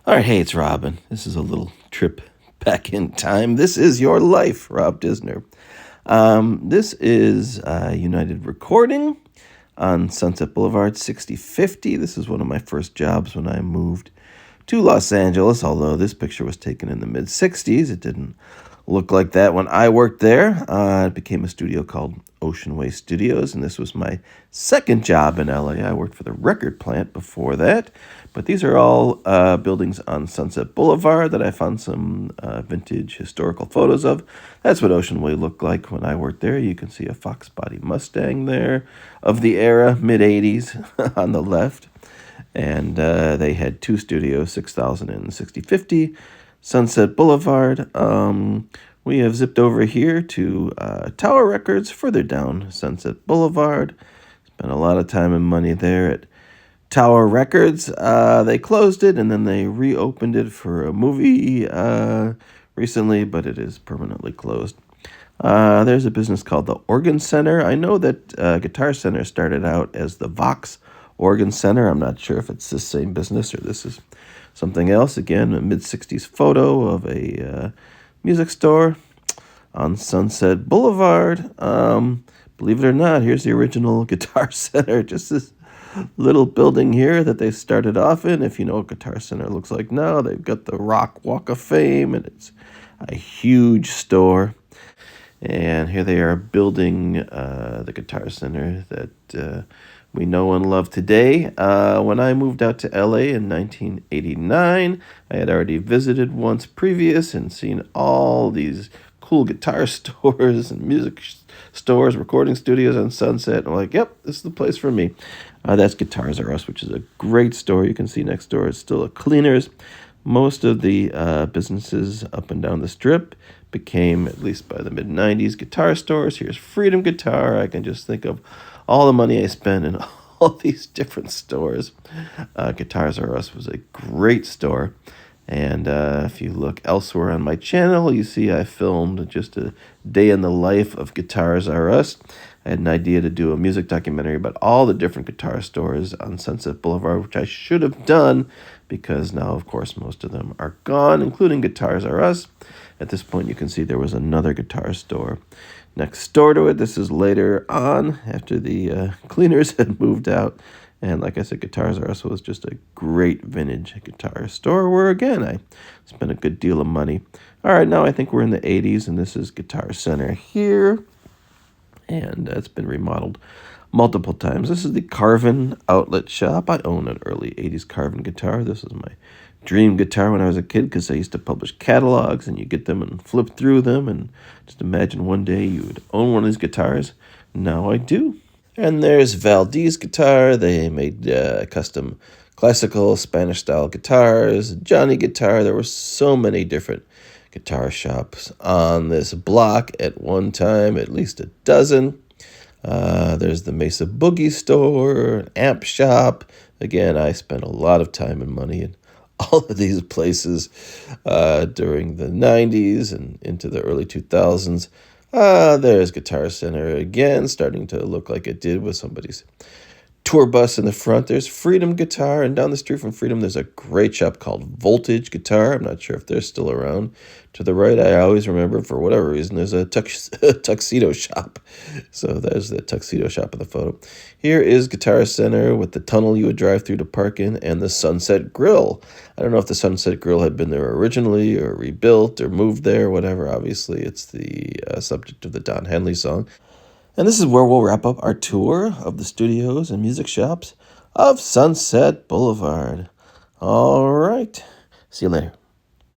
All right, hey, it's Robin. This is a little trip back in time. This is your life, Rob Disner. This is United Recording on Sunset Boulevard, 6050. This is one of my first jobs when I moved to Los Angeles, although this picture was taken in the mid-60s. It didn't look like that when I worked there. It became a studio called Ocean Way Studios, and this was my second job in LA. I worked for the record plant before that, but these are all buildings on Sunset Boulevard that I found some vintage historical photos of. That's what Ocean Way looked like when I worked there. You can see a Fox Body Mustang there of the era, mid-80s on the left. And they had two studios, 6000 and 6050, Sunset Boulevard. We have zipped over here to Tower Records, further down Sunset Boulevard. Spent a lot of time and money there at Tower Records. They closed it and then they reopened it for a movie recently, but it is permanently closed. There's a business called the Organ Center. I know that Guitar Center started out as the Vox Organ Center. I'm not sure if it's the same business or this is something else. Again, a mid-60s photo of a music store on Sunset Boulevard. Believe it or not, here's the original Guitar Center. Just this little building here that they started off in. If you know what Guitar Center looks like now, they've got the Rock Walk of Fame, and it's a huge store. And here they are building the Guitar Center that we know and love today. When I moved out to LA in 1989, I had already visited once previous and seen all these cool guitar stores and music stores, recording studios on Sunset. I'm like, yep, this is the place for me. That's Guitars R Us, which is a great store. You can see next door is still a Cleaners. Most of the businesses up and down the strip became, at least by the mid-90s, guitar stores. Here's Freedom Guitar. I can just think of all the money I spent in all these different stores. Guitars R Us was a great store. And if you look elsewhere on my channel, you see I filmed just a day in the life of Guitars R Us. I had an idea to do a music documentary about all the different guitar stores on Sunset Boulevard, which I should have done because now, of course, most of them are gone, including Guitars R Us. At this point, you can see there was another guitar store next door to it. This is later on after the Cleaners had moved out. And like I said, Guitars R Us was just a great vintage guitar store where, again, I spent a good deal of money. All right, now I think we're in the 80s, and this is Guitar Center here. And it's been remodeled multiple times. This is the Carvin Outlet Shop. I own an early 80s Carvin guitar. This is my dream guitar when I was a kid because I used to publish catalogs, and you get them and flip through them. And just imagine one day you would own one of these guitars. Now I do. And there's Valdez Guitar. They made custom classical Spanish-style guitars. Johnny Guitar. There were so many different guitar shops on this block at one time, at least a dozen. There's the Mesa Boogie store, amp shop. Again, I spent a lot of time and money in all of these places during the 90s and into the early 2000s. There's Guitar Center again, starting to look like it did with somebody's tour bus in the front. There's Freedom Guitar, and down the street from Freedom, there's a great shop called Voltage Guitar. I'm not sure if they're still around. To the right, I always remember, for whatever reason, there's a tuxedo shop. So there's the tuxedo shop in the photo. Here is Guitar Center with the tunnel you would drive through to park in, and the Sunset Grill. I don't know if the Sunset Grill had been there originally or rebuilt or moved there or whatever. Obviously, it's the subject of the Don Henley song. And this is where we'll wrap up our tour of the studios and music shops of Sunset Boulevard. All right. See you later.